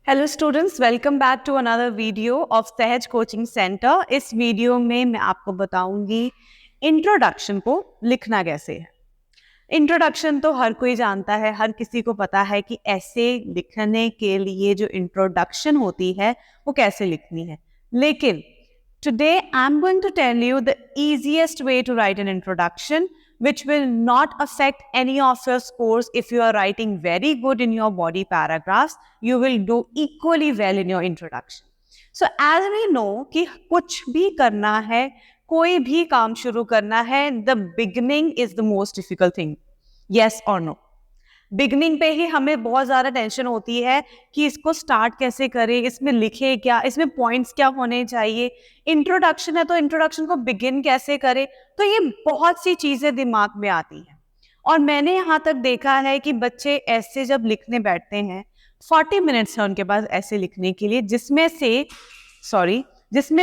Hello students, welcome back to another video of Sahaj coaching centre. इस video में मैं आपको बताऊंगी इंट्रोडक्शन को लिखना कैसे है। इंट्रोडक्शन तो हर कोई जानता है, हर किसी को पता है कि ऐसे लिखने के लिए जो इंट्रोडक्शन होती है वो कैसे लिखनी है। लेकिन today I am going to tell you the easiest way to write an introduction which will not affect any of your scores. If you are writing very good in your body paragraphs, you will do equally well in your introduction. So as we know कि कुछ भी करना है, कोई भी काम शुरू करना है, the beginning is the most difficult thing. Yes or no? Beginning पे ही हमें बहुत ज़्यादा टेंशन होती है कि इसको स्टार्ट कैसे करें, इसमें लिखे क्या, इसमें पॉइंट्स क्या होने चाहिए। इंट्रोडक्शन है तो इंट्रोडक्शन को बिगिन कैसे करें, तो ये बहुत सी चीज़ें दिमाग में आती हैं। और मैंने यहाँ तक देखा है कि बच्चे ऐसे जब लिखने बैठते हैं 40 मिनट्स है उनके पास ऐसे लिखने के लिए, जिसमें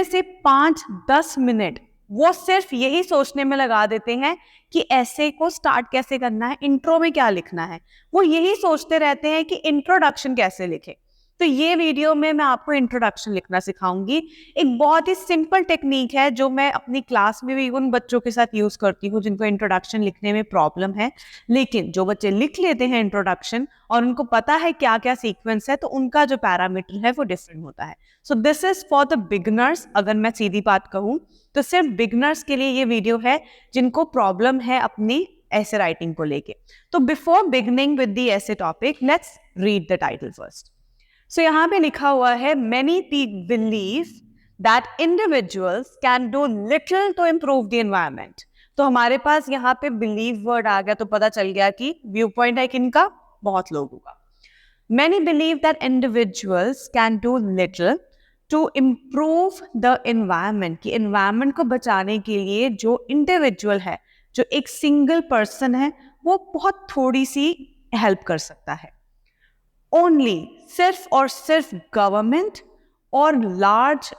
से 5-10 मिनट वो सिर्फ यही सोचने में लगा देते हैं कि ऐसे को स्टार्ट कैसे करना है, इंट्रो में क्या लिखना है। वो यही सोचते रहते हैं कि इंट्रोडक्शन कैसे लिखे। तो ये वीडियो में मैं आपको इंट्रोडक्शन लिखना सिखाऊंगी। एक बहुत ही सिंपल टेक्निक है जो मैं अपनी क्लास में भी उन बच्चों के साथ यूज करती हूँ जिनको इंट्रोडक्शन लिखने में प्रॉब्लम है। लेकिन जो बच्चे लिख लेते हैं इंट्रोडक्शन और उनको पता है क्या क्या सीक्वेंस है, तो उनका जो पैरामीटर है वो डिफरेंट होता है। So this is for the beginners. अगर मैं सीधी बात कहूँ तो सिर्फ बिगनर्स के लिए ये वीडियो है जिनको प्रॉब्लम है अपनी ऐसे राइटिंग को लेके। तो before beginning with the essay topic, let's read the title first. So यहाँ पे लिखा हुआ है, many people believe that individuals can do little to improve the environment. तो हमारे पास यहाँ पे बिलीव वर्ड आ गया तो पता चल गया कि व्यू पॉइंट है किनका, बहुत लोगों का। Many believe that individuals can do little to improve the environment, कि environment को बचाने के लिए जो individual है, जो एक single person है, वो बहुत थोड़ी सी help कर सकता है। Only, सिर्फ और सिर्फ government और large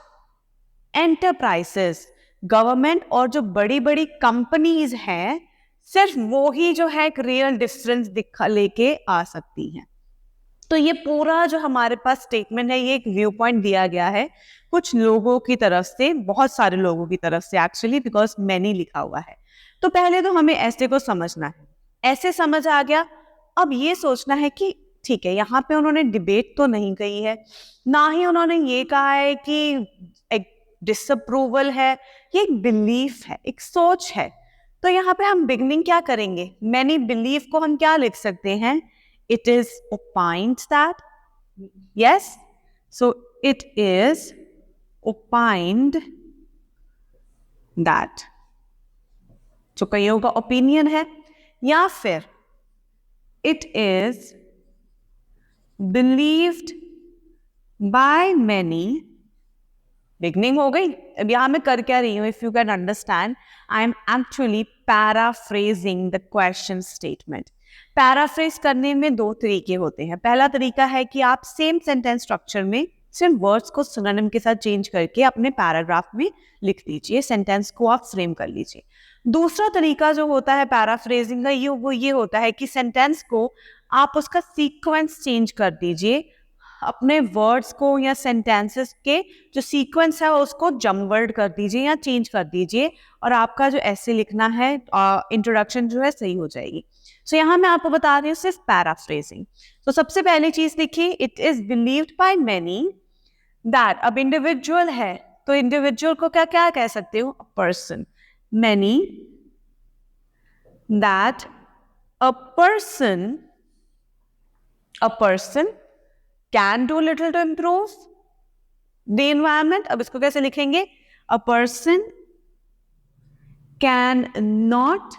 enterprises, government और जो बड़ी बड़ी companies हैं, सिर्फ वो ही जो है एक real difference लेके आ सकती हैं। तो ये पूरा जो हमारे पास स्टेटमेंट है, ये एक व्यू पॉइंट दिया गया है कुछ लोगों की तरफ से, बहुत सारे लोगों की तरफ से एक्चुअली, बिकॉज मैनी लिखा हुआ है। तो पहले तो हमें ऐसे को समझना है। ऐसे समझ आ गया। अब ये सोचना है कि ठीक है, यहाँ पे उन्होंने डिबेट तो नहीं कही है, ना ही उन्होंने ये कहा है कि एक डिसअप्रूवल है, ये एक बिलीफ है, एक सोच है। तो यहाँ पे हम बिगनिंग क्या करेंगे, मैनी बिलीव को हम क्या लिख सकते हैं, it is opined that, yes, so it is opined that, जो कईयों का ओपिनियन है, या फिर it is believed by many। Beginning हो गई। अब यहां मैं कर क्या रही हूं, if you can understand, I am actually paraphrasing the question statement. Paraphrase करने में दो तरीके होते हैं। पहला तरीका है कि आप सेम सेंटेंस स्ट्रक्चर में सिर्फ वर्ड्स को सिनोनिम के साथ चेंज करके अपने पैराग्राफ में लिख दीजिए, सेंटेंस को आप फ्रेम कर लीजिए। दूसरा तरीका जो होता है पैराफ्रेजिंग का, वो ये होता है कि सेंटेंस को आप उसका सीक्वेंस चेंज कर दीजिए, अपने वर्ड्स को या सेंटेंसेस के जो सीक्वेंस है उसको जम्बल्ड कर दीजिए या चेंज कर दीजिए, और आपका जो ऐसे लिखना है इंट्रोडक्शन जो है सही हो जाएगी। सो यहाँ मैं आपको बता रही हूँ सिर्फ पैराफ्रेजिंग। तो सबसे पहली चीज देखिए, it is believed by many that. अब इंडिविजुअल है तो इंडिविजुअल को क्या क्या कह सकते हो, a person. Many that a person can do little to improve the environment। अब इसको कैसे लिखेंगे, a person can not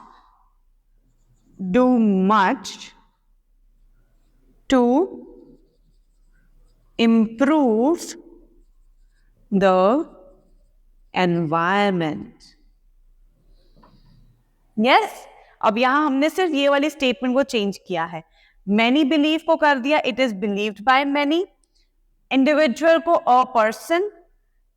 do much to improve the environment। yes, अब यहां हमने सिर्फ ये वाली स्टेटमेंट को चेंज किया है। मैनी बिलीव को कर दिया, it is believed by many. Individual को a person,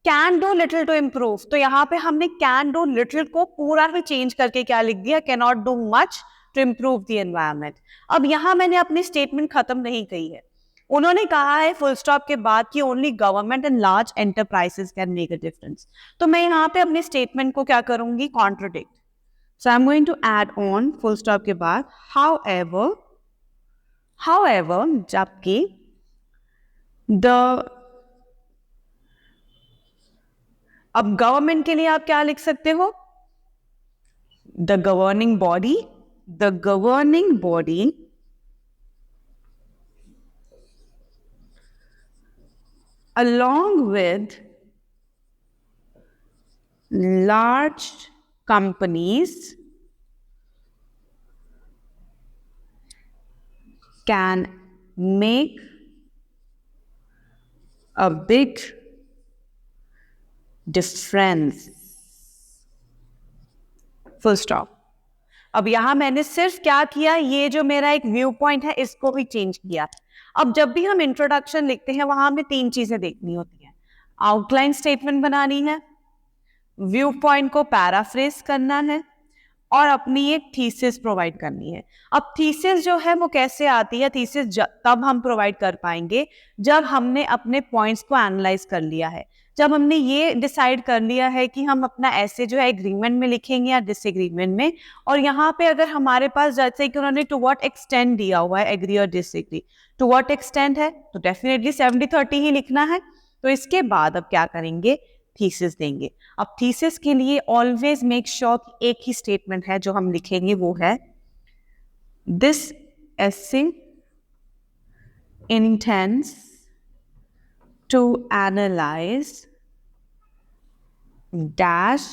can do little to improve, तो यहाँ पे हमने कैन डू लिटिल को पूरा ही चेंज करके क्या लिख दिया, can not do much to improve the environment. अब यहाँ मैंने अपनी स्टेटमेंट खत्म नहीं कही है, उन्होंने कहा है फुल स्टॉप के बाद कि only government and large enterprises can make a difference. तो मैं यहाँ पे अपने स्टेटमेंट को क्या करूंगी, contradict. So I am going to add on full stop के बाद however जबकि अब गवर्नमेंट के लिए आप क्या लिख सकते हो, the governing body along with large companies can make a big difference. Full stop. अब यहां मैंने सिर्फ क्या किया, ये जो मेरा एक व्यू पॉइंट है इसको भी चेंज किया। अब जब भी हम इंट्रोडक्शन लिखते हैं वहां हमें 3 चीजें देखनी होती हैं, आउटलाइन स्टेटमेंट बनानी है, व्यू पॉइंट को पैराफ्रेज करना है और अपनी एक थीसिस प्रोवाइड करनी है। अब थीसिस जो है वो कैसे आती है, थीसिस तब हम प्रोवाइड कर पाएंगे जब हमने अपने पॉइंट्स को एनालाइज कर लिया है, जब हमने ये डिसाइड कर लिया है कि हम अपना ऐसे जो है एग्रीमेंट में लिखेंगे या डिसएग्रीमेंट में। और यहाँ पे अगर हमारे पास जैसे कि उन्होंने टू व्हाट एक्सटेंट दिया हुआ है, एग्री और डिसएग्री, टू व्हाट एक्सटेंट है तो डेफिनेटली 70-30 ही लिखना है। तो इसके बाद अब क्या करेंगे, थीसिस देंगे। अब थीसिस के लिए ऑलवेज मेक श्योर कि एक ही स्टेटमेंट है जो हम लिखेंगे, वो है this essay intends to analyze dash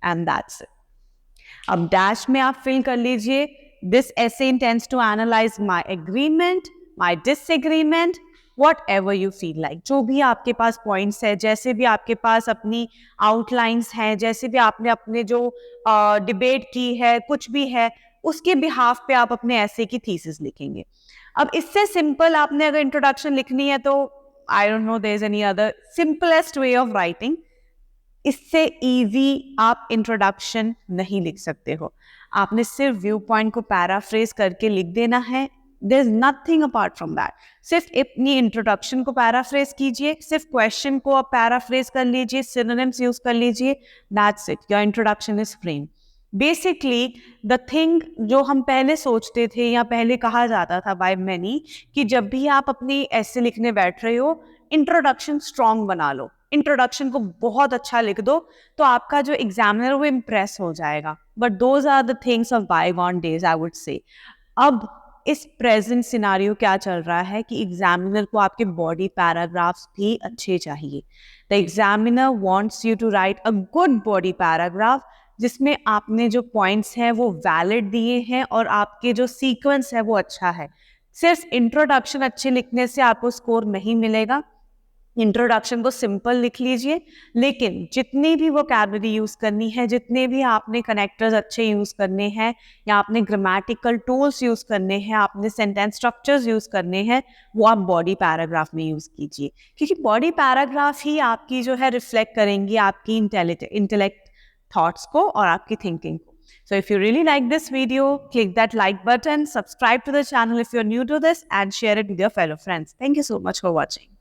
and that's it. अब डैश में आप फिल कर लीजिए this essay intends to analyze my agreement, my disagreement, whatever you feel like. जो भी आपके पास पॉइंट्स है, जैसे भी आपके पास अपनी आउटलाइंस हैं, जैसे भी आपने अपने जो डिबेट की है, कुछ भी है, उसके बिहाफ पे आप अपने ऐसे की थीसिस लिखेंगे। अब इससे सिंपल आपने अगर इंट्रोडक्शन लिखनी है तो I don't know there's any other simplest way of writing. इससे इजी आप इंट्रोडक्शन नहीं लिख सकते हो। आपने सिर्फ व्यू पॉइंट को पैराफ्रेज करके लिख देना है, there's nothing apart from that. सिर्फ अपनी इंट्रोडक्शन को पैराफ्रेज कीजिए, सिर्फ क्वेश्चन को आप पैराफ्रेज कर लीजिए, सिनोनिम्स यूज कर लीजिए, that's it, your introduction is framed. Basically the thing जो हम पहले सोचते थे या पहले कहा जाता था बाय मैनी कि जब भी आप अपनी ऐसे लिखने बैठ रहे हो, इंट्रोडक्शन स्ट्रॉन्ग बना लो, इंट्रोडक्शन को बहुत अच्छा लिख दो तो आपका जो एग्जामिनर वो इम्प्रेस हो जाएगा। But those are the things of bygone days I would say. अब इस प्रेजेंट सिनारियो क्या चल रहा है कि एग्जामिनर को आपके बॉडी पैराग्राफ्स भी अच्छे चाहिए। The examiner wants you to write a good body paragraph जिसमें आपने जो पॉइंट्स हैं वो वैलिड दिए हैं और आपके जो सीक्वेंस है वो अच्छा है। सिर्फ इंट्रोडक्शन अच्छे लिखने से आपको स्कोर नहीं मिलेगा। इंट्रोडक्शन को सिंपल लिख लीजिए, लेकिन जितनी भी वोकैबुलरी यूज करनी है, जितने भी आपने कनेक्टर्स अच्छे यूज करने हैं या आपने ग्रामेटिकल टूल्स यूज करने हैं, आपने सेंटेंस स्ट्रक्चर्स यूज करने हैं, वो आप बॉडी पैराग्राफ में यूज कीजिए, क्योंकि बॉडी पैराग्राफ ही आपकी जो है रिफ्लेक्ट करेंगी आपकी इंटेलेक्ट थॉट्स को और आपकी थिंकिंग को। So if you really like this video, click that like button, subscribe to the channel if you're new to this, and share it with your fellow friends. Thank you so much for watching.